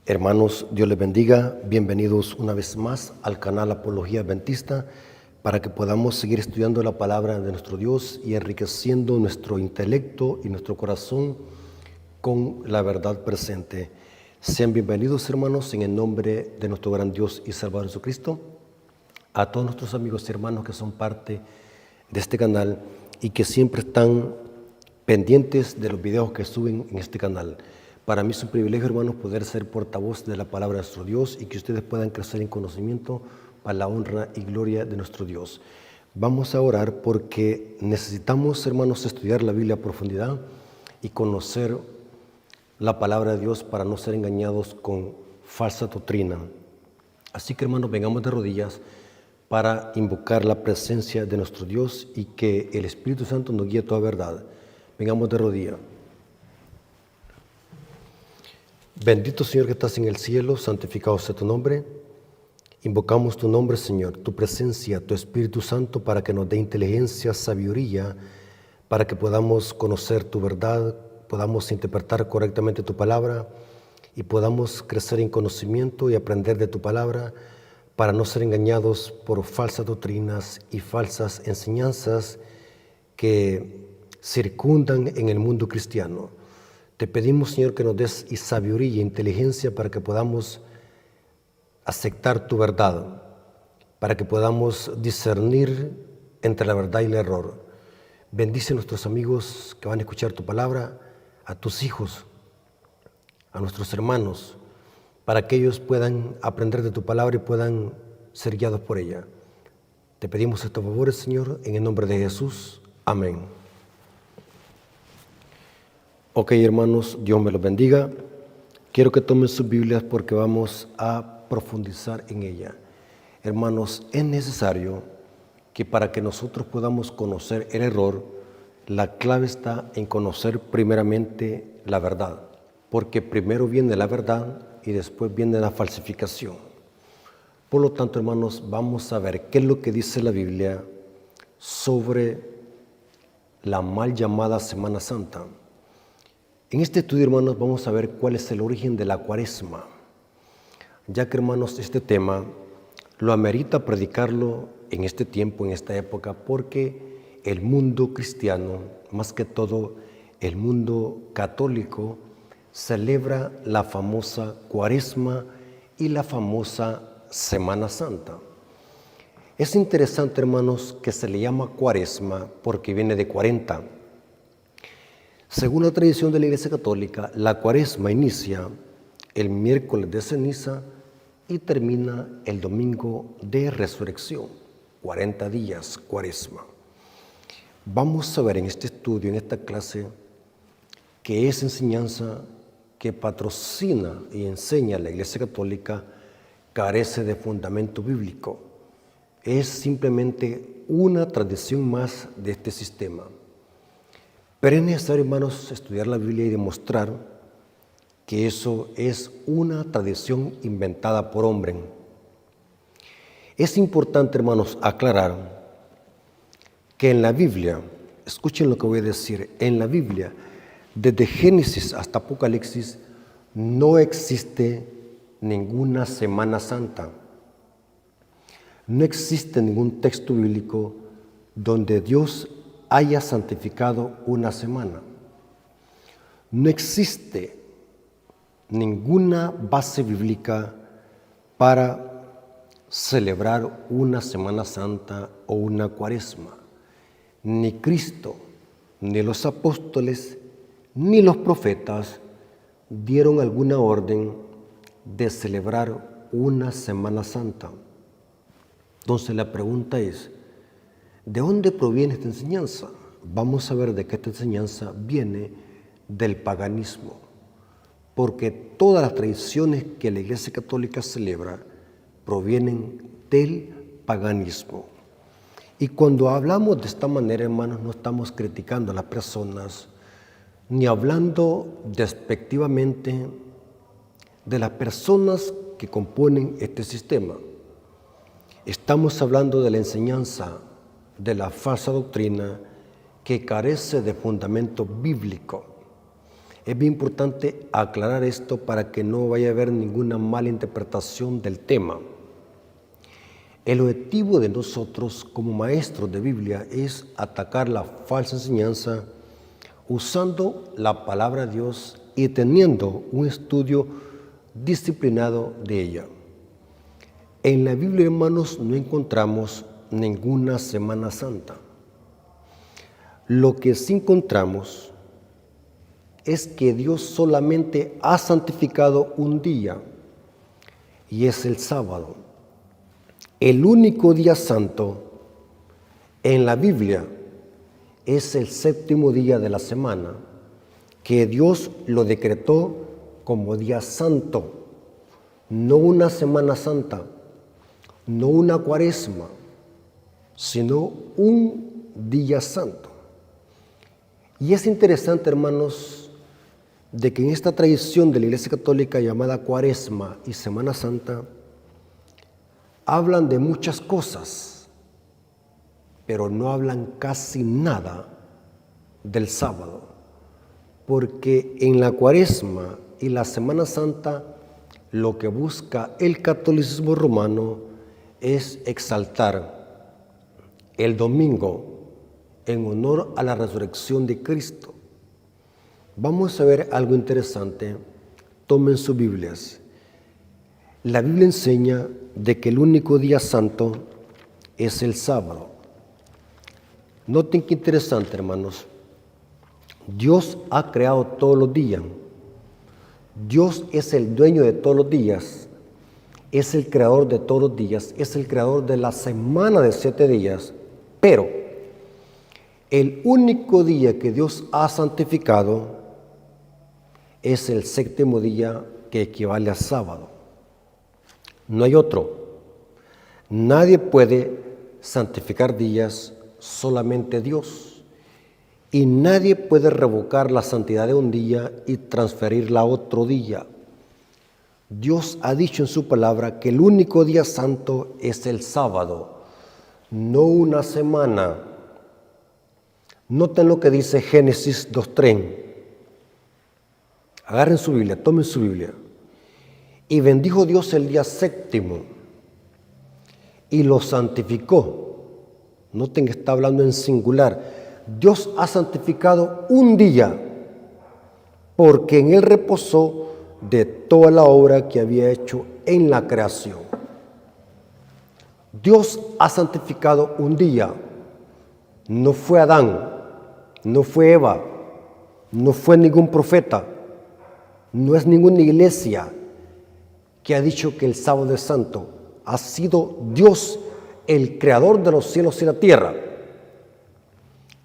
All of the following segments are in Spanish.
Hermanos, Dios les bendiga. Bienvenidos una vez más al canal Apología Adventista para que podamos seguir estudiando la palabra de nuestro Dios y enriqueciendo nuestro intelecto y nuestro corazón con la verdad presente. Sean bienvenidos, hermanos, en el nombre de nuestro gran Dios y Salvador Jesucristo, a todos nuestros amigos y hermanos que son parte de este canal y que siempre están pendientes de los videos que suben en este canal. Para mí es un privilegio, hermanos, poder ser portavoz de la palabra de nuestro Dios y que ustedes puedan crecer en conocimiento para la honra y gloria de nuestro Dios. Vamos a orar porque necesitamos, hermanos, estudiar la Biblia a profundidad y conocer la palabra de Dios para no ser engañados con falsa doctrina. Así que, hermanos, vengamos de rodillas para invocar la presencia de nuestro Dios y que el Espíritu Santo nos guíe a toda verdad. Vengamos de rodillas. Bendito Señor que estás en el cielo, santificado sea tu nombre. Invocamos tu nombre, Señor, tu presencia, tu Espíritu Santo, para que nos dé inteligencia, sabiduría, para que podamos conocer tu verdad, podamos interpretar correctamente tu palabra y podamos crecer en conocimiento y aprender de tu palabra para no ser engañados por falsas doctrinas y falsas enseñanzas que circundan en el mundo cristiano. Te pedimos, Señor, que nos des sabiduría e inteligencia para que podamos aceptar tu verdad, para que podamos discernir entre la verdad y el error. Bendice a nuestros amigos que van a escuchar tu palabra, a tus hijos, a nuestros hermanos, para que ellos puedan aprender de tu palabra y puedan ser guiados por ella. Te pedimos estos favores, Señor, en el nombre de Jesús. Amén. Ok, hermanos, Dios me los bendiga. Quiero que tomen sus Biblias porque vamos a profundizar en ella. Hermanos, es necesario que para que nosotros podamos conocer el error, la clave está en conocer primeramente la verdad, porque primero viene la verdad y después viene la falsificación. Por lo tanto, hermanos, vamos a ver qué es lo que dice la Biblia sobre la mal llamada Semana Santa. En este estudio, hermanos, vamos a ver cuál es el origen de la Cuaresma, ya que, hermanos, este tema lo amerita predicarlo en este tiempo, en esta época, porque el mundo cristiano, más que todo el mundo católico, celebra la famosa Cuaresma y la famosa Semana Santa. Es interesante, hermanos, que se le llama Cuaresma porque viene de 40. Según la tradición de la Iglesia Católica, la Cuaresma inicia el miércoles de ceniza y termina el domingo de resurrección, 40 días Cuaresma. Vamos a ver en este estudio, en esta clase, que esa enseñanza que patrocina y enseña la Iglesia Católica carece de fundamento bíblico. Es simplemente una tradición más de este sistema. Pero es necesario, hermanos, estudiar la Biblia y demostrar que eso es una tradición inventada por hombre. Es importante, hermanos, aclarar que en la Biblia, escuchen lo que voy a decir, en la Biblia, desde Génesis hasta Apocalipsis, no existe ninguna Semana Santa. No existe ningún texto bíblico donde Dios haya santificado una semana. No existe ninguna base bíblica para celebrar una Semana Santa o una Cuaresma. Ni Cristo, ni los apóstoles, ni los profetas dieron alguna orden de celebrar una Semana Santa. Entonces la pregunta es, ¿de dónde proviene esta enseñanza? Vamos a ver de que esta enseñanza viene del paganismo, porque todas las tradiciones que la Iglesia Católica celebra provienen del paganismo. Y cuando hablamos de esta manera, hermanos, no estamos criticando a las personas, ni hablando despectivamente de las personas que componen este sistema. Estamos hablando de la enseñanza de la falsa doctrina que carece de fundamento bíblico. Es bien importante aclarar esto para que no vaya a haber ninguna mala interpretación del tema. El objetivo de nosotros como maestros de Biblia es atacar la falsa enseñanza usando la palabra de Dios y teniendo un estudio disciplinado de ella. En la Biblia, hermanos, no encontramos ninguna Semana Santa. Lo que sí encontramos es que Dios solamente ha santificado un día, y es el sábado. El único día santo en la Biblia es el séptimo día de la semana, que Dios lo decretó como día santo, no una Semana Santa, no una Cuaresma, sino un día santo. Y es interesante, hermanos, de que en esta tradición de la Iglesia Católica llamada Cuaresma y Semana Santa, hablan de muchas cosas, pero no hablan casi nada del sábado, porque en la Cuaresma y la Semana Santa lo que busca el catolicismo romano es exaltar el domingo en honor a la resurrección de Cristo. Vamos a ver algo interesante. Tomen sus Biblias. La Biblia enseña de que el único día santo es el sábado. Noten qué interesante, hermanos. Dios ha creado todos los días. Dios es el dueño de todos los días. Es el creador de todos los días. Es el creador de la semana de 7 días. Pero el único día que Dios ha santificado es el séptimo día, que equivale a sábado. No hay otro. Nadie puede santificar días, solamente Dios. Y nadie puede revocar la santidad de un día y transferirla a otro día. Dios ha dicho en su palabra que el único día santo es el sábado, no una semana. Noten lo que dice Génesis 2:3. Agarren su Biblia, tomen su Biblia. Y bendijo Dios el día séptimo y lo santificó. Noten que está hablando en singular. Dios ha santificado un día porque en él reposó de toda la obra que había hecho en la creación. Dios ha santificado un día. No fue Adán, no fue Eva, no fue ningún profeta, no es ninguna iglesia que ha dicho que el sábado es santo. Ha sido Dios el creador de los cielos y la tierra.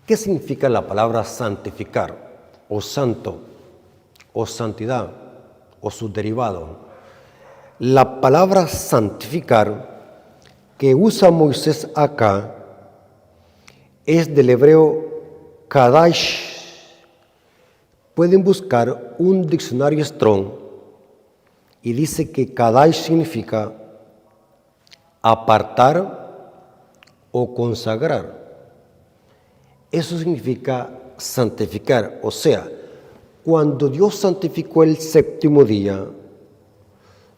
¿Qué significa la palabra santificar, o santo, o santidad, o sus derivados? La palabra santificar que usa Moisés acá es del hebreo kadash. Pueden buscar un diccionario Strong y dice que kadash significa apartar o consagrar. Eso significa santificar. O sea, cuando Dios santificó el séptimo día,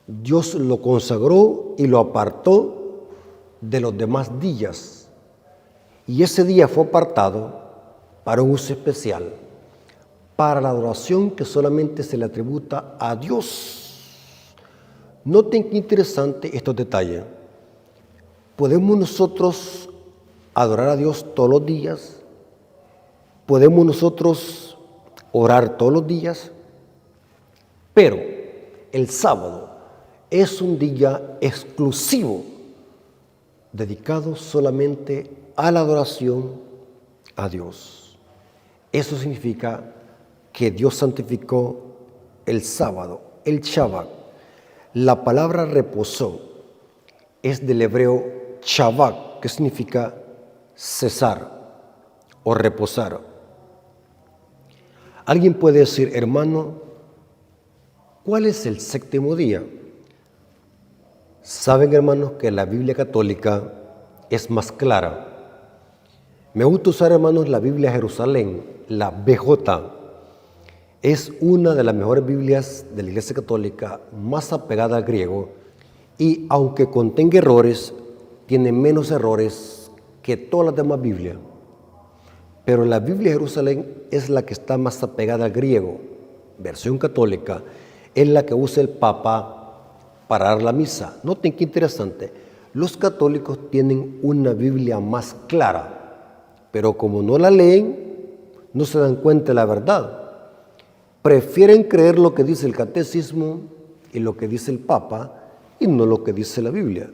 Dios lo consagró y lo apartó de los demás días. Y ese día fue apartado para un uso especial, para la adoración que solamente se le atributa a Dios. Noten qué interesante estos detalles. ¿Podemos nosotros adorar a Dios todos los días? ¿Podemos nosotros orar todos los días? Pero el sábado es un día exclusivo, dedicado solamente a la adoración a Dios. Eso significa que Dios santificó el sábado, el Shabbat. La palabra reposó es del hebreo Shabbat, que significa cesar o reposar. Alguien puede decir, hermano, ¿cuál es el séptimo día? Saben, hermanos, que la Biblia católica es más clara. Me gusta usar, hermanos, la Biblia Jerusalén, la BJ. Es una de las mejores Biblias de la Iglesia Católica, más apegada al griego, y aunque contenga errores, tiene menos errores que todas las demás Biblias. Pero la Biblia de Jerusalén es la que está más apegada al griego. Versión católica es la que usa el Papa para dar la misa. Noten qué interesante. Los católicos tienen una Biblia más clara, pero como no la leen, no se dan cuenta de la verdad. Prefieren creer lo que dice el catecismo y lo que dice el Papa y no lo que dice la Biblia.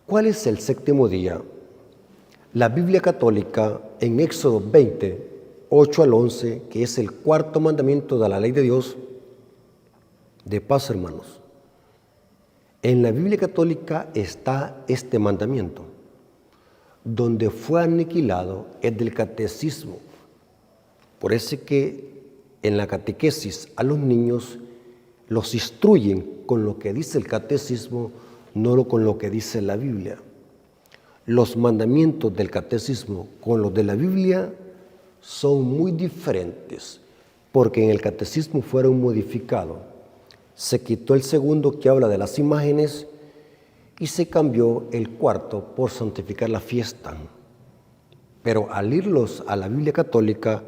¿Cuál es el séptimo día? La Biblia católica en Éxodo 20, 8 al 11, que es el cuarto mandamiento de la ley de Dios, de paz, hermanos. En la Biblia católica está este mandamiento. Donde fue aniquilado es del catecismo. Por eso que en la catequesis a los niños los instruyen con lo que dice el catecismo, no con lo que dice la Biblia. Los mandamientos del catecismo con los de la Biblia son muy diferentes, porque en el catecismo fueron modificados. Se quitó el segundo que habla de las imágenes y se cambió el cuarto por santificar la fiesta. Pero al irlos a la Biblia católica,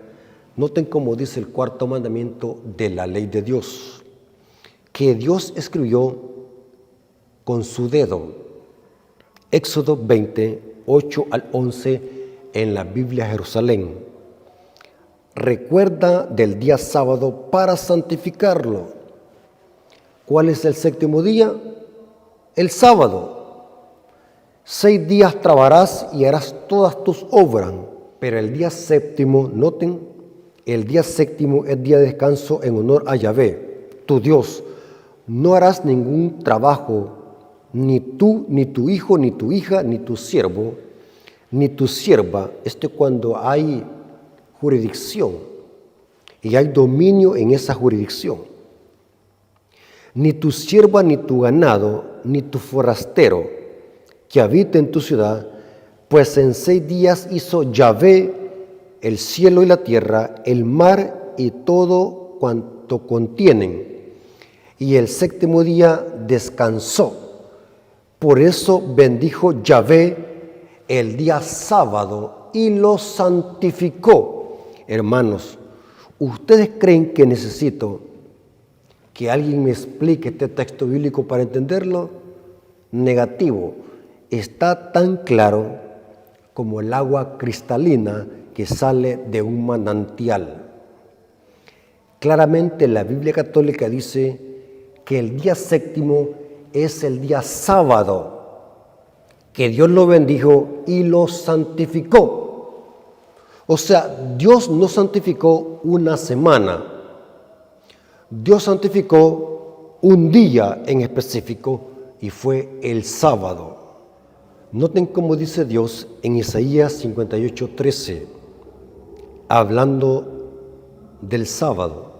noten cómo dice el cuarto mandamiento de la ley de Dios, que Dios escribió con su dedo. Éxodo 20, 8 al 11 en la Biblia Jerusalén. Recuerda del día sábado para santificarlo. ¿Cuál es el séptimo día? El sábado. 6 días trabajarás y harás todas tus obras, pero el día séptimo, noten, el día séptimo es día de descanso en honor a Yahvé, tu Dios. No harás ningún trabajo, ni tú, ni tu hijo, ni tu hija, ni tu siervo, ni tu sierva. Esto es cuando hay jurisdicción y hay dominio en esa jurisdicción. Ni tu sierva, ni tu ganado, ni tu forastero que habita en tu ciudad, pues en 6 días hizo Yahvé el cielo y la tierra, el mar y todo cuanto contienen, y el séptimo día descansó. Por eso bendijo Yahvé el día sábado y lo santificó. Hermanos, ¿ustedes creen que necesito que alguien me explique este texto bíblico para entenderlo? Negativo. Está tan claro como el agua cristalina que sale de un manantial. Claramente la Biblia católica dice que el día séptimo es el día sábado, que Dios lo bendijo y lo santificó. O sea, Dios no santificó una semana, Dios santificó un día en específico y fue el sábado. Noten cómo dice Dios en Isaías 58, 13. Hablando del sábado.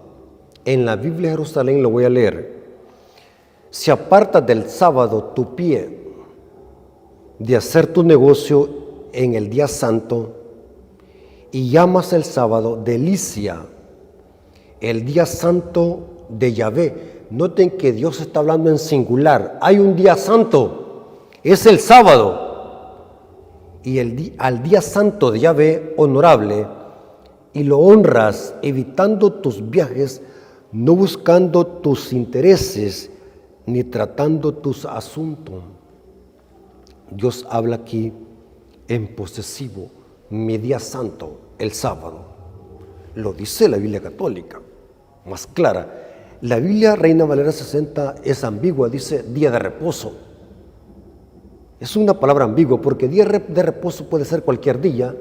En la Biblia de Jerusalén lo voy a leer. Si apartas del sábado tu pie de hacer tu negocio en el día santo y llamas el sábado delicia, el día santo de Yahvé. Noten que Dios está hablando en singular. Hay un día santo, es el sábado. Y al día santo de Yahvé honorable, y lo honras evitando tus viajes, no buscando tus intereses ni tratando tus asuntos. Dios habla aquí en posesivo, mi día santo, el sábado. Lo dice la Biblia católica, más clara. La Biblia Reina Valera 60 es ambigua, dice día de reposo. Es una palabra ambigua porque día de reposo puede ser cualquier día.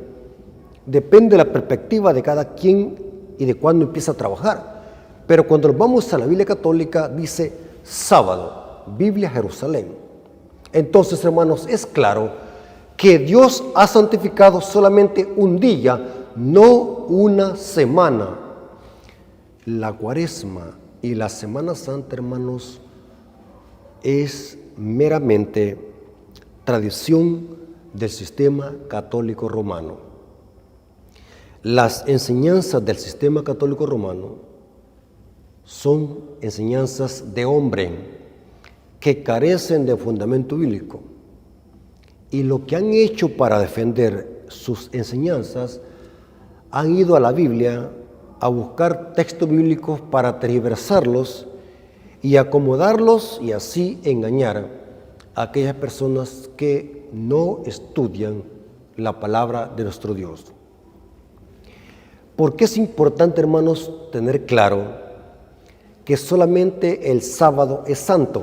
Depende de la perspectiva de cada quien y de cuándo empieza a trabajar. Pero cuando nos vamos a la Biblia católica dice sábado, Biblia Jerusalén. Entonces, hermanos, es claro que Dios ha santificado solamente un día, no una semana. La Cuaresma y la Semana Santa, hermanos, es meramente tradición del sistema católico romano. Las enseñanzas del sistema católico romano son enseñanzas de hombre que carecen de fundamento bíblico. Y lo que han hecho para defender sus enseñanzas, han ido a la Biblia a buscar textos bíblicos para tergiversarlos y acomodarlos y así engañar a aquellas personas que no estudian la palabra de nuestro Dios. ¿Por qué es importante, hermanos, tener claro que solamente el sábado es santo,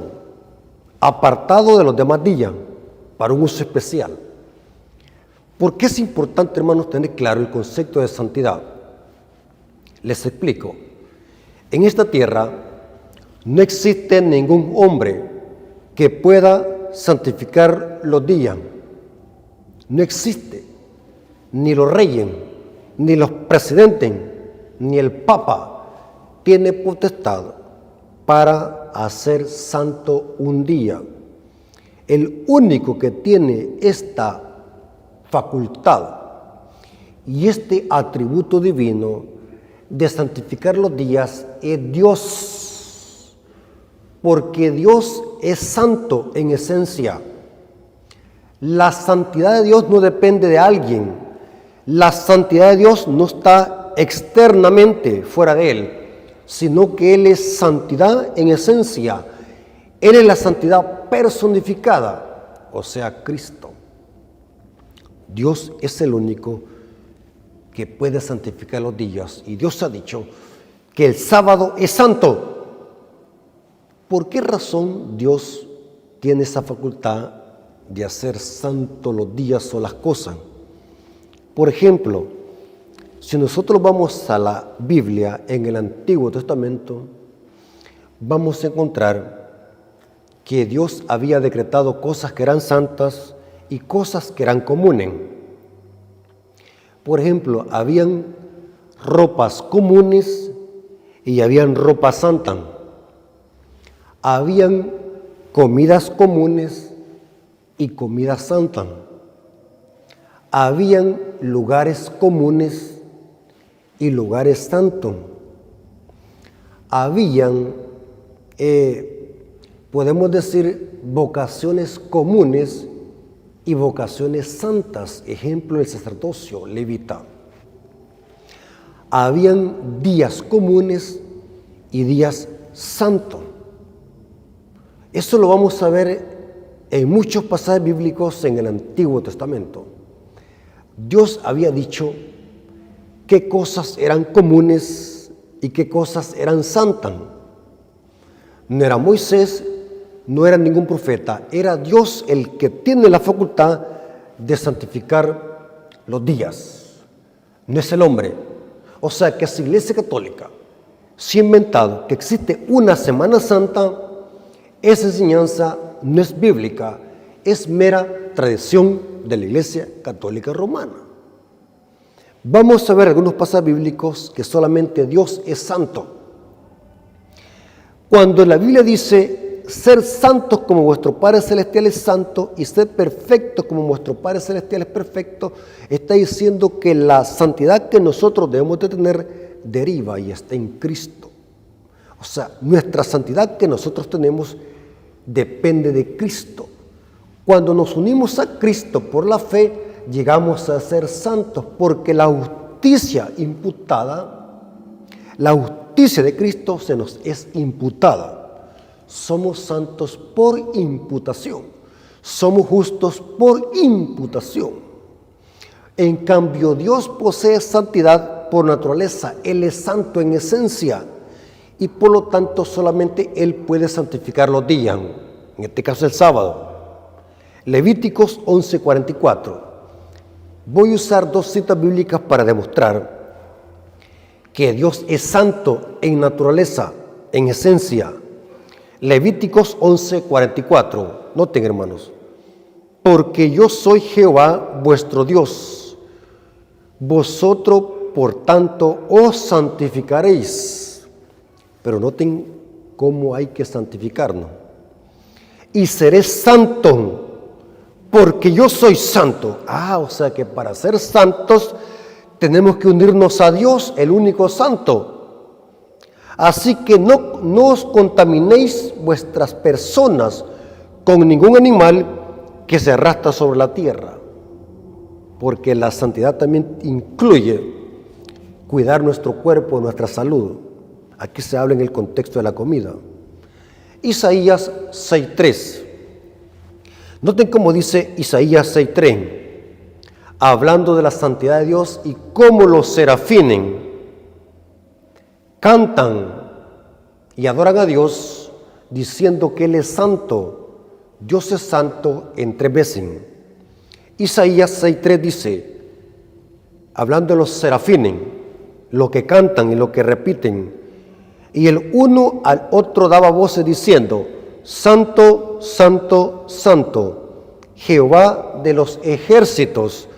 apartado de los demás días, para un uso especial? ¿Por qué es importante, hermanos, tener claro el concepto de santidad? Les explico. En esta tierra no existe ningún hombre que pueda santificar los días. No existe. Ni los reyes, ni los presidentes, ni el Papa tiene potestad para hacer santo un día. El único que tiene esta facultad y este atributo divino de santificar los días es Dios, porque Dios es santo en esencia. La santidad de Dios no depende de alguien, la santidad de Dios no está externamente fuera de Él, sino que Él es santidad en esencia. Él es la santidad personificada, o sea, Cristo. Dios es el único que puede santificar los días. Y Dios ha dicho que el sábado es santo. ¿Por qué razón Dios tiene esa facultad de hacer santo los días o las cosas? Por ejemplo, si nosotros vamos a la Biblia en el Antiguo Testamento, vamos a encontrar que Dios había decretado cosas que eran santas y cosas que eran comunes. Por ejemplo, habían ropas comunes y habían ropa santa. Habían comidas comunes y comida santa. Habían lugares comunes y lugares santos. Habían, podemos decir, vocaciones comunes y vocaciones santas, ejemplo el sacerdocio levita. Habían días comunes y días santos. Eso lo vamos a ver en muchos pasajes bíblicos en el Antiguo Testamento. Dios había dicho qué cosas eran comunes y qué cosas eran santas. No era Moisés, no era ningún profeta, era Dios el que tiene la facultad de santificar los días, no es el hombre. O sea que si la Iglesia Católica se ha inventado que existe una Semana Santa, esa enseñanza no es bíblica, es mera tradición de la Iglesia Católica Romana. Vamos a ver algunos pasajes bíblicos que solamente Dios es santo. Cuando la Biblia dice ser santos como vuestro Padre Celestial es santo y ser perfectos como vuestro Padre Celestial es perfecto, está diciendo que la santidad que nosotros debemos de tener deriva y está en Cristo. O sea, nuestra santidad que nosotros tenemos depende de Cristo. Cuando nos unimos a Cristo por la fe, llegamos a ser santos porque la justicia imputada, la justicia de Cristo se nos es imputada. Somos santos por imputación, somos justos por imputación. En cambio, Dios posee santidad por naturaleza, Él es santo en esencia y por lo tanto solamente Él puede santificar los días, en este caso el sábado. Levíticos 11:44. Voy a usar dos citas bíblicas para demostrar que Dios es santo en naturaleza, en esencia. Levíticos 11:44. Noten, hermanos. Porque yo soy Jehová vuestro Dios. Vosotros, por tanto, os santificaréis. Pero noten cómo hay que santificarnos. Y seré santo, porque yo soy santo. O sea que para ser santos tenemos que unirnos a Dios, el único santo. Así que no os contaminéis vuestras personas con ningún animal que se arrastra sobre la tierra, porque la santidad también incluye cuidar nuestro cuerpo, nuestra salud. Aquí se habla en el contexto de la comida. Isaías 6:3. Noten cómo dice Isaías 6:3, hablando de la santidad de Dios y cómo los serafines cantan y adoran a Dios diciendo que Él es santo. Dios es santo en 3 veces. Isaías 6:3 dice, hablando de los serafines, lo que cantan y lo que repiten, y el uno al otro daba voces diciendo, santo, santo, santo, Jehová de los ejércitos,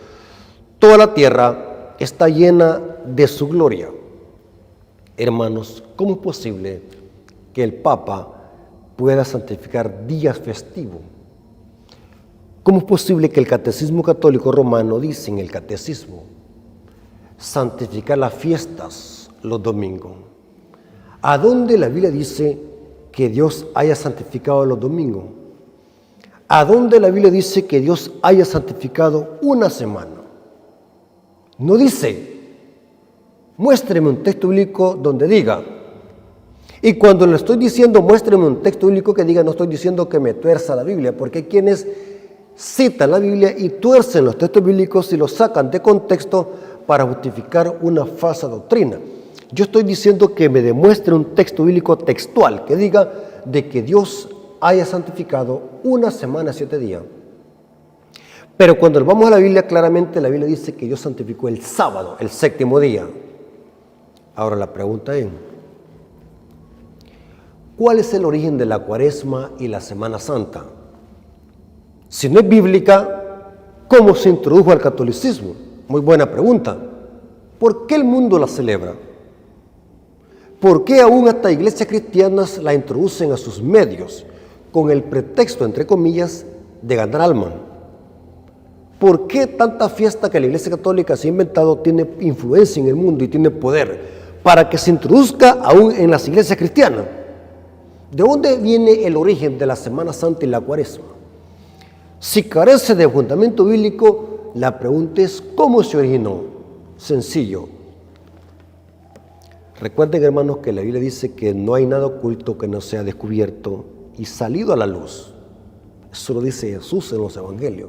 toda la tierra está llena de su gloria. Hermanos, ¿cómo es posible que el Papa pueda santificar días festivos? ¿Cómo es posible que el Catecismo Católico Romano dice en el Catecismo santificar las fiestas los domingos? ¿A dónde la Biblia dice que Dios haya santificado los domingos? ¿A dónde la Biblia dice que Dios haya santificado una semana? No dice. Muéstreme un texto bíblico donde diga. Y cuando le estoy diciendo muéstreme un texto bíblico que diga, no estoy diciendo que me tuerza la Biblia, porque hay quienes citan la Biblia y tuercen los textos bíblicos y los sacan de contexto para justificar una falsa doctrina. Yo estoy diciendo que me demuestre un texto bíblico textual que diga de que Dios haya santificado una semana, 7 días. Pero cuando vamos a la Biblia, claramente la Biblia dice que Dios santificó el sábado, el 7º día. Ahora la pregunta es, ¿cuál es el origen de la Cuaresma y la Semana Santa? Si no es bíblica, ¿cómo se introdujo al catolicismo? Muy buena pregunta. ¿Por qué el mundo la celebra? ¿Por qué aún hasta iglesias cristianas la introducen a sus medios con el pretexto, entre comillas, de ganar alma? ¿Por qué tanta fiesta que la Iglesia Católica se ha inventado tiene influencia en el mundo y tiene poder para que se introduzca aún en las iglesias cristianas? ¿De dónde viene el origen de la Semana Santa y la Cuaresma? Si carece de fundamento bíblico, la pregunta es ¿cómo se originó? Sencillo. Recuerden, hermanos, que la Biblia dice que no hay nada oculto que no sea descubierto y salido a la luz. Eso lo dice Jesús en los evangelios.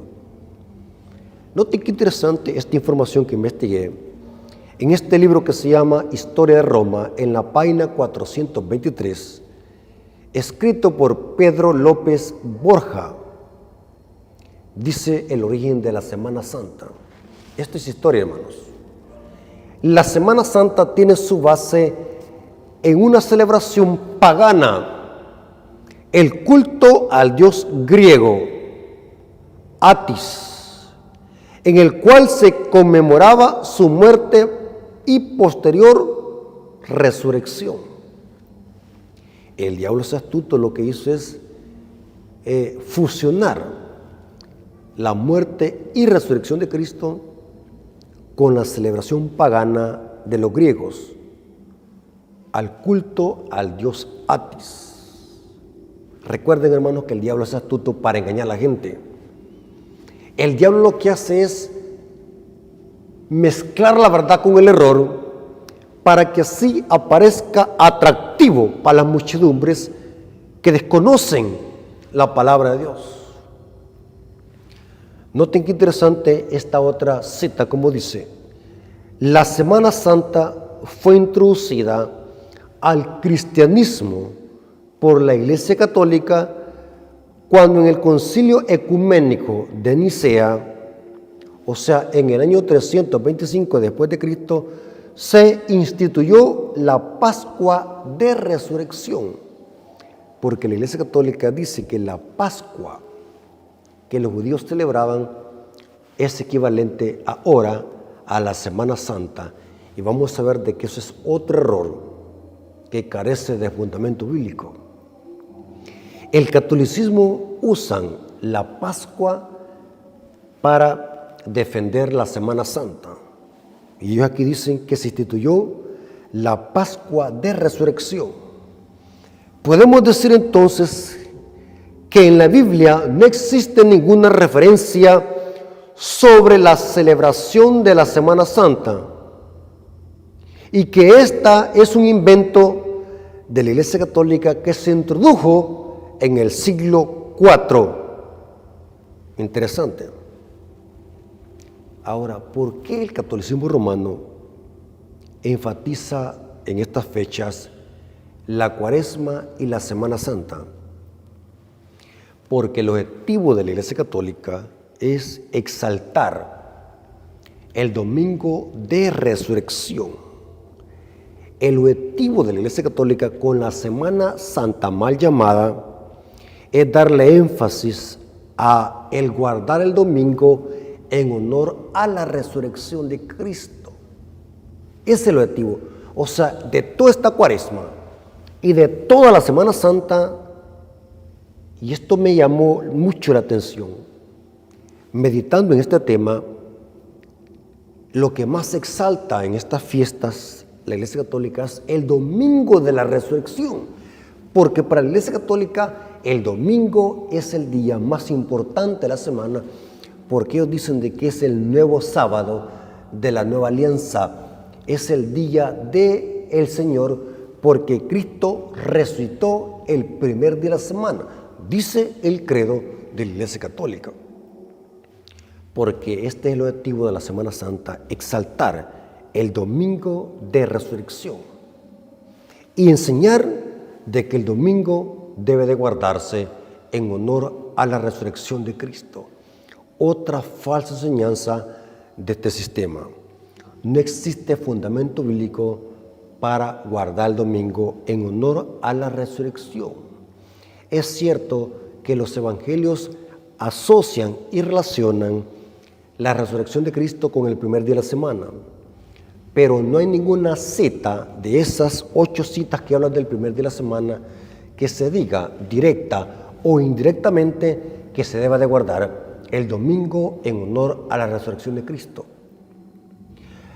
Noten qué interesante esta información que investigué en este libro que se llama Historia de Roma, en la página 423, escrito por Pedro López Borja. Dice el origen de la Semana Santa. Esto es historia, hermanos. La Semana Santa tiene su base en una celebración pagana, el culto al dios griego Atis, en el cual se conmemoraba su muerte y posterior resurrección. El diablo es astuto, lo que hizo es fusionar la muerte y resurrección de Cristo con la celebración pagana de los griegos, al culto al dios Atis. Recuerden, hermanos, que el diablo es astuto para engañar a la gente. El diablo lo que hace es mezclar la verdad con el error para que así aparezca atractivo para las muchedumbres que desconocen la palabra de Dios. Noten qué interesante esta otra cita, como dice: la Semana Santa fue introducida al cristianismo por la Iglesia Católica cuando en el Concilio Ecuménico de Nicea, o sea, en el año 325 después de Cristo, se instituyó la Pascua de Resurrección, porque la Iglesia Católica dice que la Pascua que los judíos celebraban es equivalente ahora a la Semana Santa, y vamos a ver de que eso es otro error que carece de fundamento bíblico. El catolicismo usan la Pascua para defender la Semana Santa. Y ellos aquí dicen que se instituyó la Pascua de Resurrección. Podemos decir entonces que en la Biblia no existe ninguna referencia sobre la celebración de la Semana Santa y que esta es un invento de la Iglesia Católica que se introdujo en el siglo IV. Interesante. Ahora, ¿por qué el catolicismo romano enfatiza en estas fechas la Cuaresma y la Semana Santa? Porque el objetivo de la Iglesia Católica es exaltar el domingo de resurrección. El objetivo de la Iglesia Católica con la Semana Santa mal llamada es darle énfasis a el guardar el domingo en honor a la resurrección de Cristo. Ese es el objetivo. O sea, de toda esta Cuaresma y de toda la Semana Santa, y esto me llamó mucho la atención, meditando en este tema, lo que más exalta en estas fiestas la Iglesia Católica es el domingo de la resurrección, porque para la Iglesia Católica el domingo es el día más importante de la semana, porque ellos dicen de que es el nuevo sábado de la nueva alianza, es el día del Señor, porque Cristo resucitó el primer día de la semana, dice el credo de la Iglesia Católica. Porque este es el objetivo de la Semana Santa, exaltar el domingo de resurrección y enseñar de que el domingo debe de guardarse en honor a la resurrección de Cristo. Otra falsa enseñanza de este sistema. No existe fundamento bíblico para guardar el domingo en honor a la resurrección. Es cierto que los evangelios asocian y relacionan la resurrección de Cristo con el primer día de la semana, pero no hay ninguna cita de esas 8 citas que hablan del primer día de la semana que se diga directa o indirectamente que se deba de guardar el domingo en honor a la resurrección de Cristo.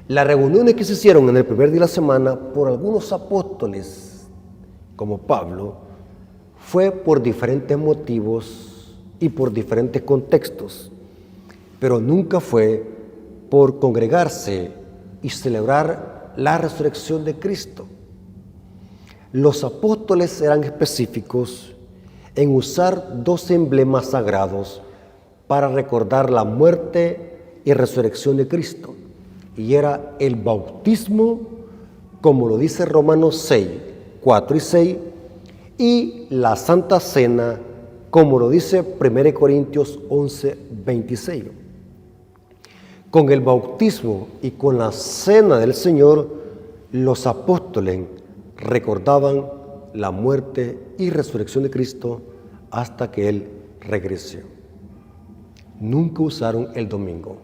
Las reuniones que se hicieron en el primer día de la semana por algunos apóstoles, como Pablo, fue por diferentes motivos y por diferentes contextos, pero nunca fue por congregarse y celebrar la resurrección de Cristo. Los apóstoles eran específicos en usar 2 emblemas sagrados para recordar la muerte y resurrección de Cristo, y era el bautismo, como lo dice Romanos 6, 4 y 6, y la Santa Cena, como lo dice 1 Corintios 11, 26. Con el bautismo y con la cena del Señor, los apóstoles recordaban la muerte y resurrección de Cristo hasta que Él regrese. Nunca usaron el domingo.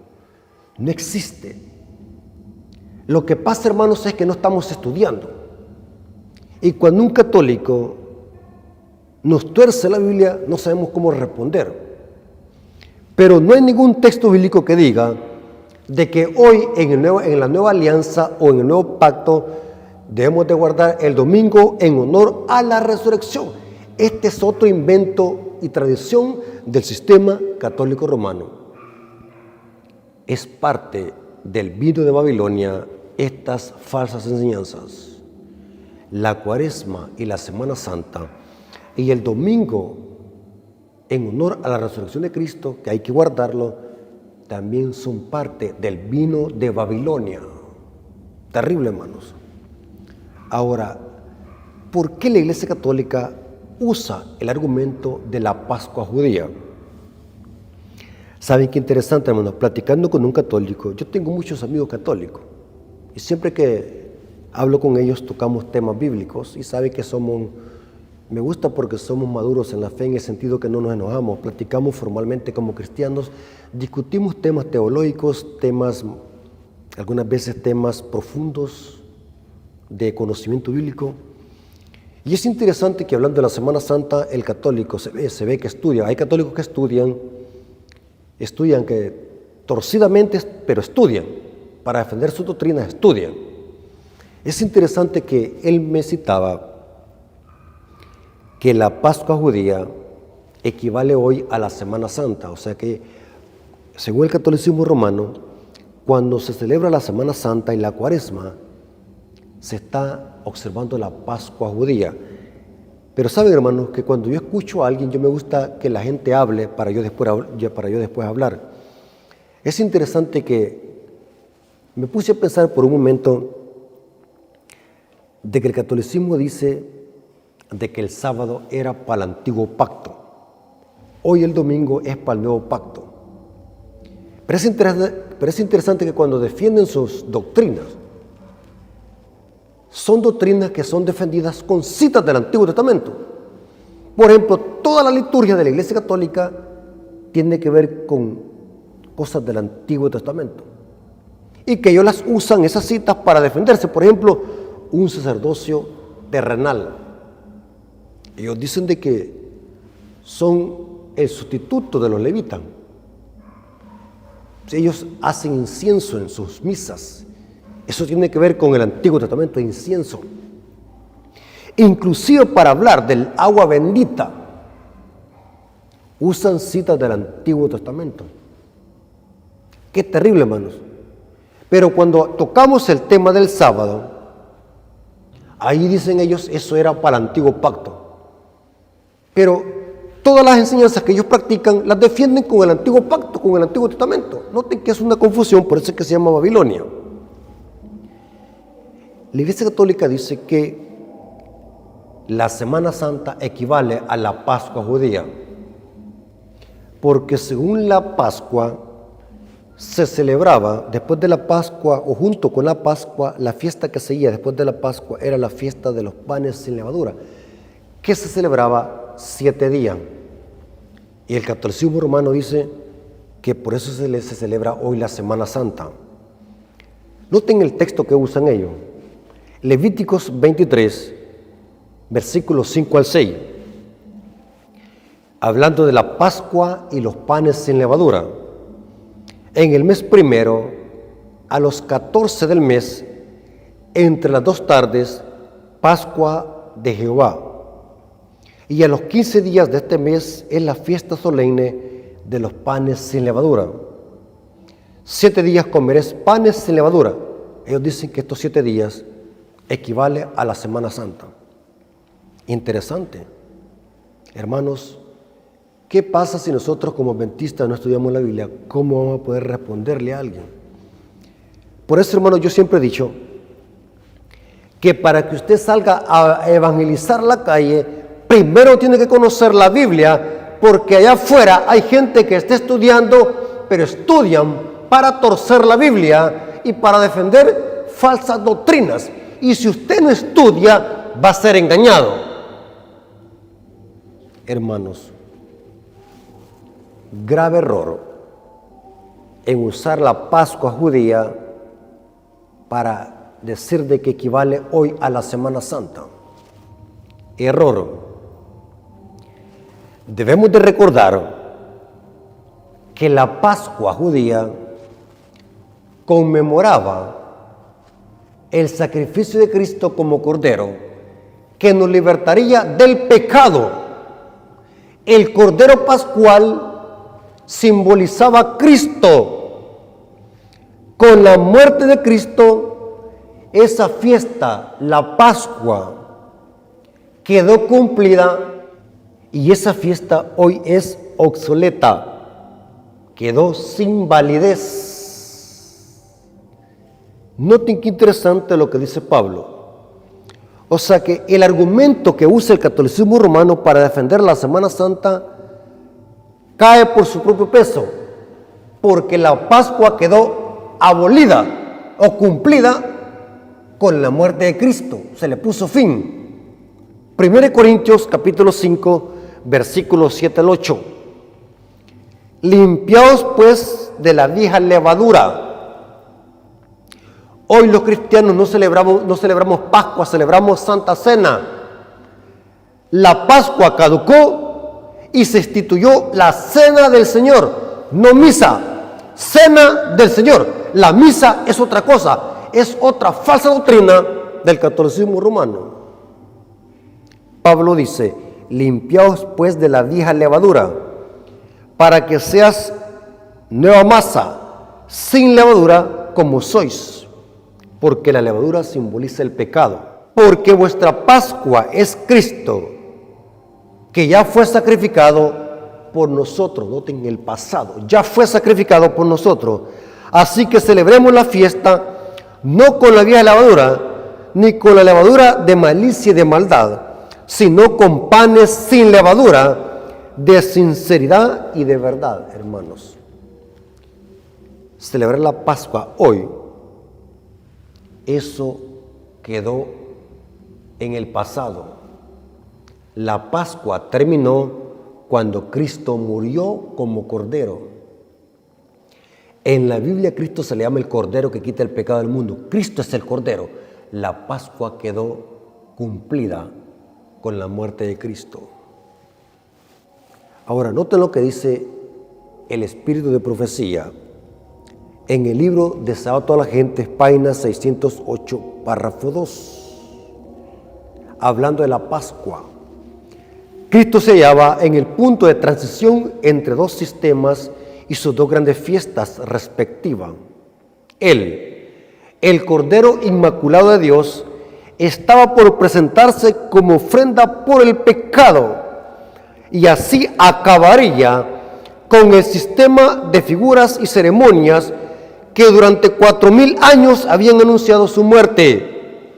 No existe. Lo que pasa, hermanos, es que no estamos estudiando. Y cuando un católico nos tuerce la Biblia, no sabemos cómo responder. Pero no hay ningún texto bíblico que diga de que hoy en la nueva alianza o en el nuevo pacto debemos de guardar el domingo en honor a la resurrección. Este es otro invento y tradición del sistema católico romano. Es parte del vino de Babilonia estas falsas enseñanzas. La Cuaresma y la Semana Santa y el domingo en honor a la resurrección de Cristo, que hay que guardarlo, también son parte del vino de Babilonia. Terrible, hermanos. Ahora, ¿por qué la Iglesia Católica usa el argumento de la Pascua judía? ¿Saben qué interesante, hermanos? Platicando con un católico, yo tengo muchos amigos católicos, y siempre que hablo con ellos tocamos temas bíblicos, y saben que me gusta porque somos maduros en la fe en el sentido que no nos enojamos, platicamos formalmente como cristianos, discutimos temas teológicos, algunas veces temas profundos de conocimiento bíblico. Y es interesante que hablando de la Semana Santa, el católico se ve que estudia. Hay católicos que estudian que torcidamente, pero estudian. para defender sus doctrinas, estudian. Es interesante que él me citaba que la Pascua judía equivale hoy a la Semana Santa, o sea que, según el catolicismo romano, cuando se celebra la Semana Santa y la Cuaresma, se está observando la Pascua judía. Pero saben, hermanos, que cuando yo escucho a alguien, yo me gusta que la gente hable para yo después hablar. Es interesante que me puse a pensar por un momento de que el catolicismo dice de que el sábado era para el antiguo pacto. Hoy el domingo es para el nuevo pacto. Pero es interesante que cuando defienden sus doctrinas, son doctrinas que son defendidas con citas del Antiguo Testamento. Por ejemplo, toda la liturgia de la Iglesia Católica tiene que ver con cosas del Antiguo Testamento. Y que ellos las usan, esas citas, para defenderse. Por ejemplo, un sacerdocio terrenal. Ellos dicen de que son el sustituto de los levitas. Ellos hacen incienso en sus misas. Eso tiene que ver con el Antiguo Testamento, incienso. Inclusive para hablar del agua bendita, usan citas del Antiguo Testamento. Qué terrible, hermanos. Pero cuando tocamos el tema del sábado, ahí dicen ellos, eso era para el antiguo pacto. Pero todas las enseñanzas que ellos practican las defienden con el antiguo pacto, con el Antiguo Testamento. Noten que es una confusión, por eso es que se llama Babilonia. La Iglesia Católica dice que la Semana Santa equivale a la Pascua judía, porque según la Pascua se celebraba después de la Pascua o junto con la Pascua, la fiesta que seguía después de la Pascua era la fiesta de los panes sin levadura, que se celebraba 7 días. Y el catolicismo romano dice que por eso se celebra hoy la Semana Santa. Noten el texto que usan ellos. Levíticos 23, versículos 5 al 6, hablando de la Pascua y los panes sin levadura. En el mes primero, a los 14 del mes, entre las 2 tardes, Pascua de Jehová. Y a los 15 días de este mes es la fiesta solemne de los panes sin levadura. 7 días comeréis panes sin levadura. Ellos dicen que estos 7 días equivale a la Semana Santa. Interesante. Hermanos, ¿qué pasa si nosotros como adventistas no estudiamos la Biblia? ¿Cómo vamos a poder responderle a alguien? Por eso, hermanos, yo siempre he dicho que para que usted salga a evangelizar la calle, primero tiene que conocer la Biblia, porque allá afuera hay gente que está estudiando, pero estudian para torcer la Biblia y para defender falsas doctrinas. Y si usted no estudia, va a ser engañado. Hermanos, grave error en usar la Pascua judía para decir de que equivale hoy a la Semana Santa. Error. Debemos de recordar que la Pascua judía conmemoraba el sacrificio de Cristo como Cordero, que nos libertaría del pecado. El Cordero Pascual simbolizaba a Cristo. Con la muerte de Cristo, esa fiesta, la Pascua, quedó cumplida y esa fiesta hoy es obsoleta, quedó sin validez. Noten qué interesante lo que dice Pablo. O sea que el argumento que usa el catolicismo romano para defender la Semana Santa cae por su propio peso, porque la Pascua quedó abolida o cumplida con la muerte de Cristo, se le puso fin. 1 Corintios capítulo 5, versículos 7 al 8. Limpiaos pues de la vieja levadura. Hoy los cristianos no celebramos Pascua, celebramos Santa Cena. La Pascua caducó y se instituyó la Cena del Señor, no misa, Cena del Señor. la misa es otra cosa, es otra falsa doctrina del catolicismo romano. Pablo dice, limpiaos pues de la vieja levadura, para que seas nueva masa, sin levadura como sois, porque la levadura simboliza el pecado. Porque vuestra Pascua es Cristo, que ya fue sacrificado por nosotros. Noten el pasado, ya fue sacrificado por nosotros. Así que celebremos la fiesta no con la vieja levadura, ni con la levadura de malicia y de maldad, sino con panes sin levadura, de sinceridad y de verdad, hermanos. Celebrar la Pascua hoy, eso quedó en el pasado. La Pascua terminó cuando Cristo murió como cordero. En la Biblia Cristo se le llama el cordero que quita el pecado del mundo. Cristo es el cordero. La Pascua quedó cumplida con la muerte de Cristo. Ahora, noten lo que dice el Espíritu de Profecía en el libro de Sábado a toda la gente, página 608, párrafo 2, hablando de la Pascua. Cristo se hallaba en el punto de transición entre dos sistemas y sus dos grandes fiestas respectivas. Él, el Cordero Inmaculado de Dios, estaba por presentarse como ofrenda por el pecado, y así acabaría con el sistema de figuras y ceremonias que durante 4000 años habían anunciado su muerte.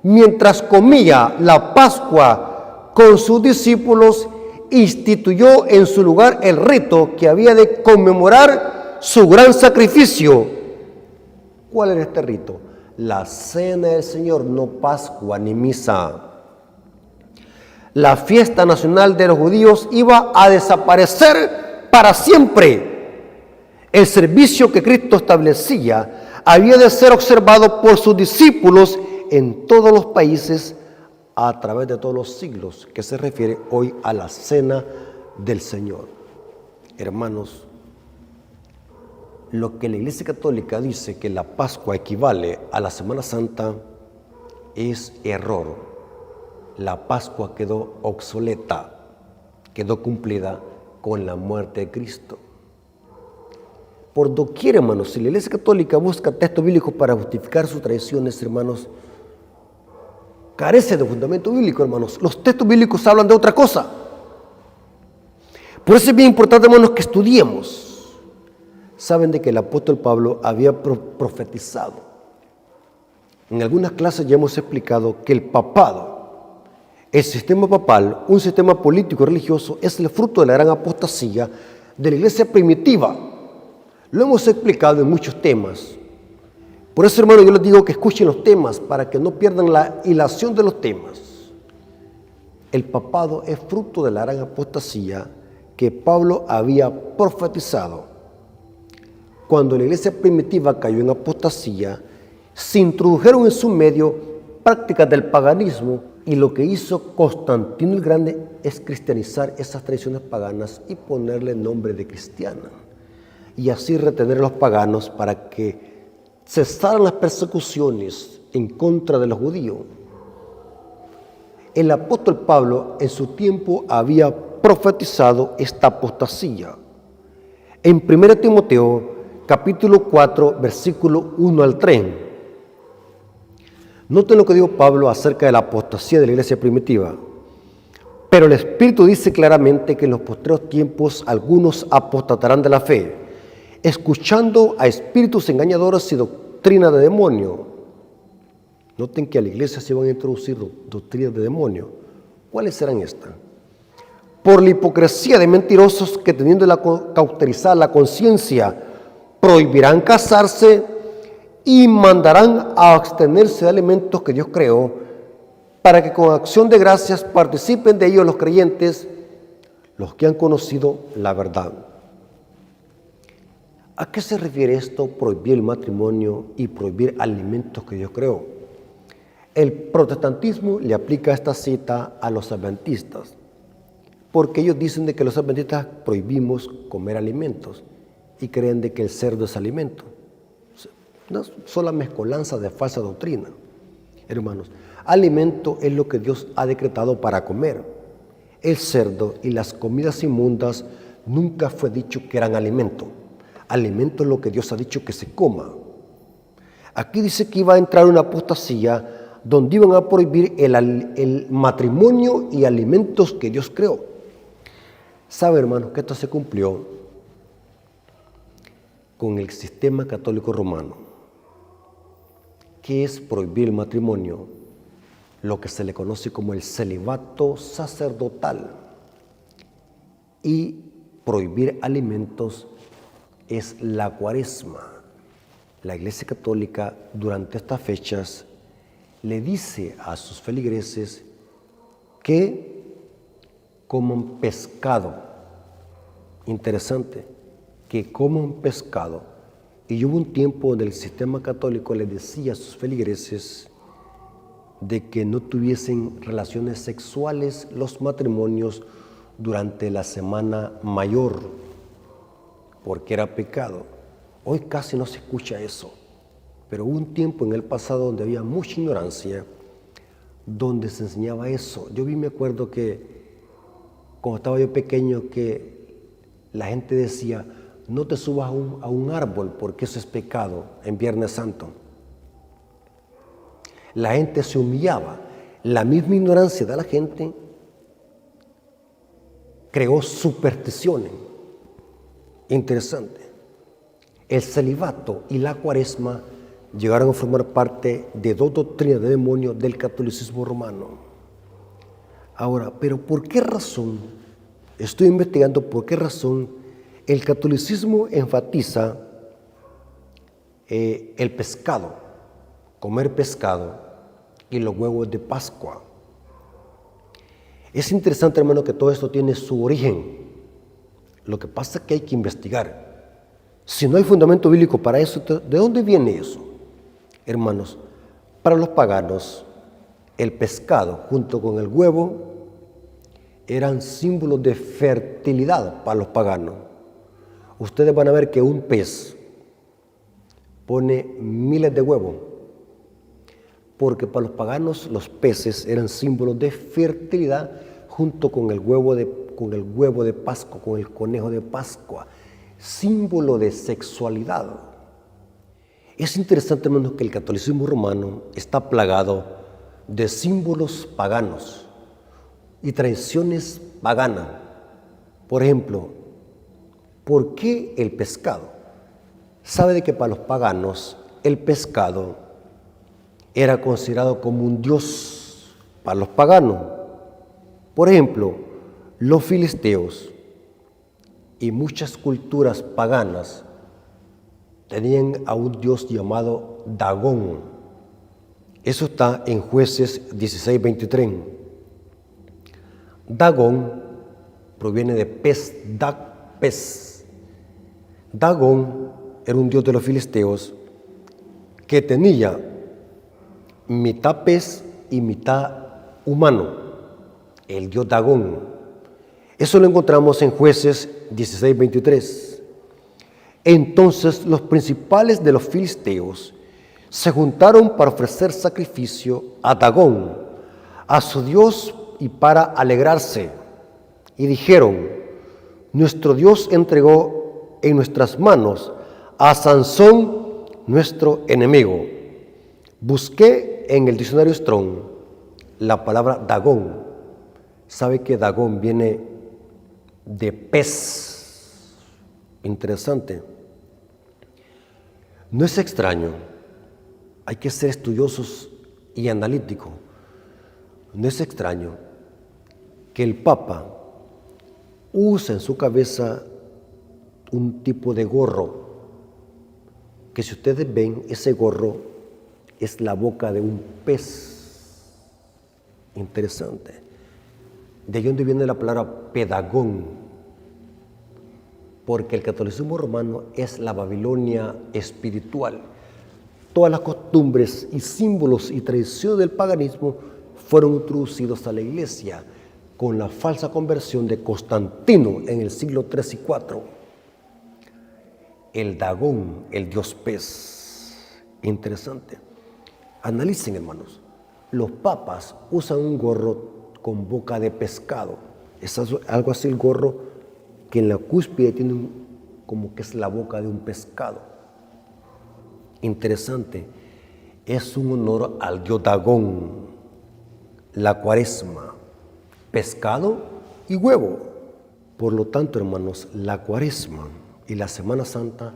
Mientras comía la Pascua con sus discípulos, instituyó en su lugar el rito que había de conmemorar su gran sacrificio. ¿Cuál era este rito? La cena del Señor, no Pascua ni misa. La fiesta nacional de los judíos iba a desaparecer para siempre. El servicio que Cristo establecía había de ser observado por sus discípulos en todos los países a través de todos los siglos, que se refiere hoy a la cena del Señor. Hermanos, lo que la Iglesia Católica dice que la Pascua equivale a la Semana Santa es error. La Pascua quedó obsoleta, quedó cumplida con la muerte de Cristo. Por doquier, hermanos, si la Iglesia Católica busca textos bíblicos para justificar sus tradiciones, hermanos, carece de fundamento bíblico, hermanos. Los textos bíblicos hablan de otra cosa. Por eso es bien importante, hermanos, que estudiemos. Saben de que el apóstol Pablo había profetizado. En algunas clases ya hemos explicado que el papado, el sistema papal, un sistema político y religioso, es el fruto de la gran apostasía de la iglesia primitiva. Lo hemos explicado en muchos temas. Por eso, hermano, yo les digo que escuchen los temas para que no pierdan la hilación de los temas. El papado es fruto de la gran apostasía que Pablo había profetizado. Cuando la iglesia primitiva cayó en apostasía, se introdujeron en su medio prácticas del paganismo, y lo que hizo Constantino el Grande es cristianizar esas tradiciones paganas y ponerle nombre de cristiana, y así retener a los paganos para que cesaran las persecuciones en contra de los judíos. El apóstol Pablo en su tiempo había profetizado esta apostasía. En 1 Timoteo capítulo 4, versículo 1 al 3. Noten lo que dijo Pablo acerca de la apostasía de la iglesia primitiva. Pero el Espíritu dice claramente que en los postreros tiempos algunos apostatarán de la fe, escuchando a espíritus engañadores y doctrina de demonio. Noten que a la iglesia se van a introducir doctrinas de demonio. ¿Cuáles serán estas? Por la hipocresía de mentirosos que, teniendo cauterizada la conciencia, prohibirán casarse y mandarán a abstenerse de alimentos que Dios creó, para que con acción de gracias participen de ellos los creyentes, los que han conocido la verdad. ¿A qué se refiere esto? Prohibir el matrimonio y prohibir alimentos que Dios creó. El protestantismo le aplica esta cita a los adventistas, porque ellos dicen de que los adventistas prohibimos comer alimentos y creen de que el cerdo es alimento. Una sola mezcolanza de falsa doctrina. Hermanos, alimento es lo que Dios ha decretado para comer. El cerdo y las comidas inmundas nunca fue dicho que eran alimento. Alimento es lo que Dios ha dicho que se coma. Aquí dice que iba a entrar una apostasía donde iban a prohibir el matrimonio y alimentos que Dios creó. ¿Sabe, hermanos, que esto se cumplió con el sistema católico romano? Que es prohibir el matrimonio, lo que se le conoce como el celibato sacerdotal, y prohibir alimentos es la Cuaresma. La Iglesia Católica durante estas fechas le dice a sus feligreses que coman pescado. Interesante, que coman pescado. Y hubo un tiempo donde el sistema católico le decía a sus feligreses de que no tuviesen relaciones sexuales los matrimonios durante la Semana Mayor, porque era pecado. Hoy casi no se escucha eso, pero hubo un tiempo en el pasado donde había mucha ignorancia, donde se enseñaba eso. Yo me acuerdo que cuando estaba yo pequeño que la gente decía, no te subas a un árbol porque eso es pecado en Viernes Santo. La gente se humillaba. La misma ignorancia de la gente creó supersticiones. Interesante. El celibato y la Cuaresma llegaron a formar parte de dos doctrinas de demonio del catolicismo romano. Ahora, pero ¿por qué razón? Estoy investigando por qué razón el catolicismo enfatiza el pescado, comer pescado y los huevos de Pascua. Es interesante, hermano, que todo esto tiene su origen. Lo que pasa es que hay que investigar. Si no hay fundamento bíblico para eso, ¿de dónde viene eso? Hermanos, para los paganos, el pescado junto con el huevo eran símbolos de fertilidad para los paganos. Ustedes van a ver que un pez pone miles de huevos, porque para los paganos los peces eran símbolos de fertilidad junto con el huevo de Pascua, con el conejo de Pascua, símbolo de sexualidad. Es interesante, hermanos, que el catolicismo romano está plagado de símbolos paganos y tradiciones paganas. Por ejemplo, ¿por qué el pescado? Sabe de que para los paganos el pescado era considerado como un dios para los paganos. Por ejemplo, los filisteos y muchas culturas paganas tenían a un dios llamado Dagón. Eso está en Jueces 16:23. Dagón proviene de pez, pez. Dagón era un dios de los filisteos que tenía mitad pez y mitad humano, el dios Dagón. Eso lo encontramos en Jueces 16:23. Entonces los principales de los filisteos se juntaron para ofrecer sacrificio a Dagón, a su dios, y para alegrarse. Y dijeron, nuestro Dios entregó en nuestras manos a Sansón, nuestro enemigo. Busqué en el diccionario Strong la palabra Dagón. ¿Sabe que Dagón viene de pez? Interesante. No es extraño, hay que ser estudiosos y analíticos. No es extraño que el Papa usa en su cabeza un tipo de gorro, que si ustedes ven, ese gorro es la boca de un pez. Interesante. De ahí donde viene la palabra pedagón, porque el catolicismo romano es la Babilonia espiritual. Todas las costumbres y símbolos y tradiciones del paganismo fueron introducidos a la iglesia con la falsa conversión de Constantino en el siglo III y IV. El Dagón, el dios pez. Interesante. Analicen, hermanos. Los papas usan un gorro con boca de pescado. Es algo así el gorro que en la cúspide tiene como que es la boca de un pescado. Interesante. Es un honor al dios Dagón, la Cuaresma, pescado y huevo. Por lo tanto, hermanos, la Cuaresma y la Semana Santa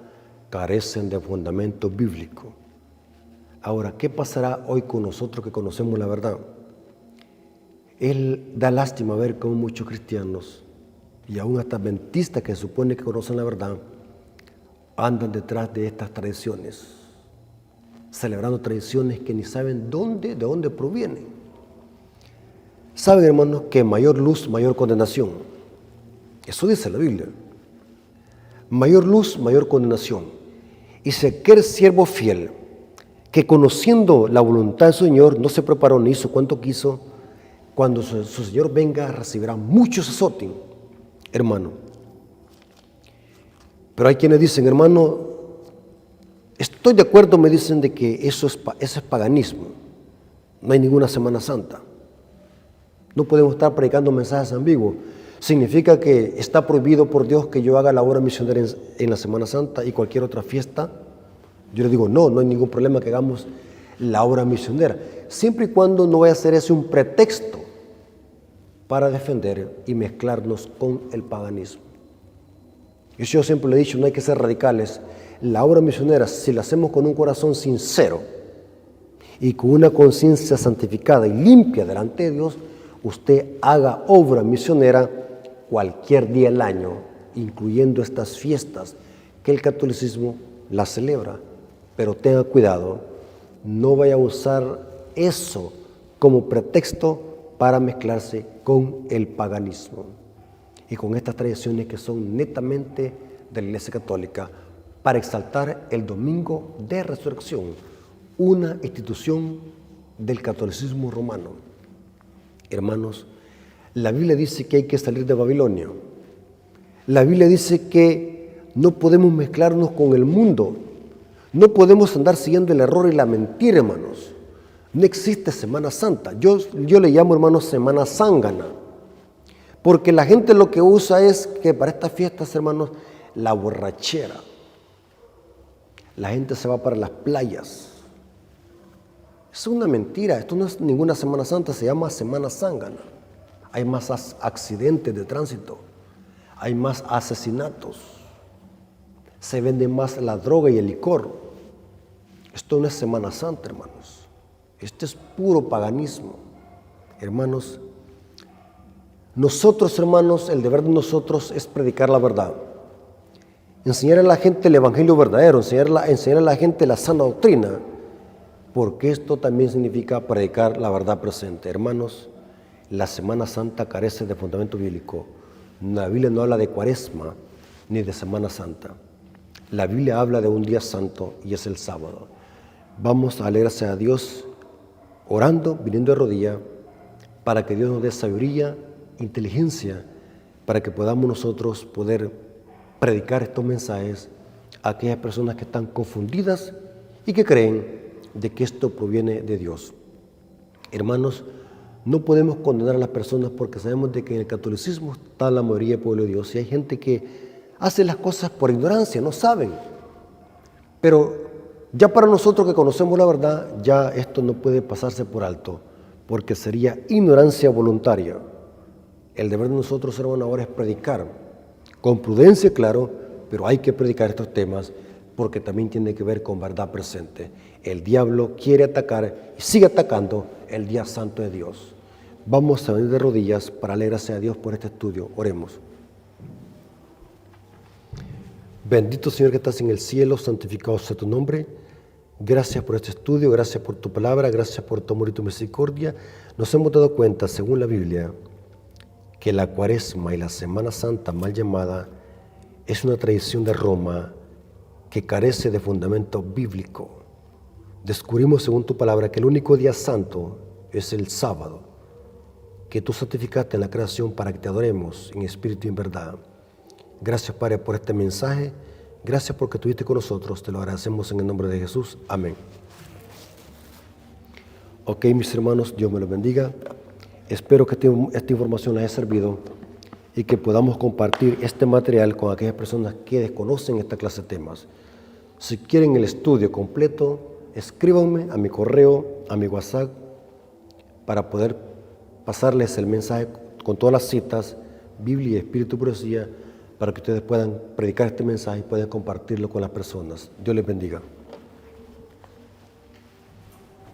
carecen de fundamento bíblico. Ahora, ¿qué pasará hoy con nosotros que conocemos la verdad? Él da lástima ver cómo muchos cristianos y aún hasta adventistas que se supone que conocen la verdad andan detrás de estas tradiciones, celebrando tradiciones que ni saben de dónde provienen. Saben, hermanos, que mayor luz, mayor condenación. Eso dice la Biblia. Mayor luz, mayor condenación. Y si aquel siervo fiel, que conociendo la voluntad del Señor, no se preparó ni hizo cuanto quiso, cuando su Señor venga, recibirá muchos azotes, hermano. Pero hay quienes dicen, hermano, estoy de acuerdo, me dicen de que eso es paganismo. No hay ninguna Semana Santa. No podemos estar predicando mensajes ambiguos. Significa que está prohibido por Dios que yo haga la obra misionera en la Semana Santa y cualquier otra fiesta. Yo le digo, no hay ningún problema que hagamos la obra misionera, siempre y cuando no vaya a ser ese un pretexto para defender y mezclarnos con el paganismo. Yo siempre le he dicho, no hay que ser radicales. La obra misionera, si la hacemos con un corazón sincero y con una conciencia santificada y limpia delante de Dios, usted haga obra misionera cualquier día del año, incluyendo estas fiestas que el catolicismo las celebra. Pero tenga cuidado, no vaya a usar eso como pretexto para mezclarse con el paganismo y con estas tradiciones que son netamente de la Iglesia Católica para exaltar el Domingo de Resurrección, una institución del catolicismo romano. Hermanos, la Biblia dice que hay que salir de Babilonia. La Biblia dice que no podemos mezclarnos con el mundo. No podemos andar siguiendo el error y la mentira, hermanos. No existe Semana Santa. Yo le llamo, hermanos, Semana Zángana. Porque la gente lo que usa es que para estas fiestas, hermanos, la borrachera. La gente se va para las playas. Es una mentira. Esto no es ninguna Semana Santa, se llama Semana Zángana. Hay más accidentes de tránsito. Hay más asesinatos. Se vende más la droga y el licor. Esto no es Semana Santa, hermanos. Esto es puro paganismo. Hermanos, nosotros, hermanos, el deber de nosotros es predicar la verdad. Enseñar a la gente el evangelio verdadero, enseñar a la gente la sana doctrina, porque esto también significa predicar la verdad presente. Hermanos, la Semana Santa carece de fundamento bíblico. La Biblia no habla de Cuaresma ni de Semana Santa. La Biblia habla de un día santo y es el sábado. Vamos a alegrarse a Dios orando, viniendo de rodillas, para que Dios nos dé sabiduría, inteligencia, para que podamos nosotros poder predicar estos mensajes a aquellas personas que están confundidas y que creen de que esto proviene de Dios. Hermanos, no podemos condenar a las personas porque sabemos de que en el catolicismo está la mayoría del pueblo de Dios y hay gente que hace las cosas por ignorancia, no saben. Pero ya para nosotros que conocemos la verdad, ya esto no puede pasarse por alto, porque sería ignorancia voluntaria. El deber de nosotros, hermanos, ahora es predicar, con prudencia, claro, pero hay que predicar estos temas, porque también tiene que ver con verdad presente. El diablo quiere atacar y sigue atacando el día santo de Dios. Vamos a venir de rodillas para alegrarse a Dios por este estudio. Oremos. Bendito Señor que estás en el cielo, santificado sea tu nombre. Gracias por este estudio, gracias por tu palabra, gracias por tu amor y tu misericordia. Nos hemos dado cuenta, según la Biblia, que la Cuaresma y la Semana Santa, mal llamada, es una tradición de Roma que carece de fundamento bíblico. Descubrimos, según tu palabra, que el único día santo es el sábado, que tú santificaste en la creación para que te adoremos en espíritu y en verdad. Gracias, Padre, por este mensaje. Gracias porque estuviste con nosotros. Te lo agradecemos en el nombre de Jesús. Amén. Ok, mis hermanos, Dios me los bendiga. Espero que esta información les haya servido y que podamos compartir este material con aquellas personas que desconocen esta clase de temas. Si quieren el estudio completo, escríbanme a mi correo, a mi WhatsApp, para poder pasarles el mensaje con todas las citas, Biblia, Espíritu y Profecía, para que ustedes puedan predicar este mensaje y puedan compartirlo con las personas. Dios les bendiga.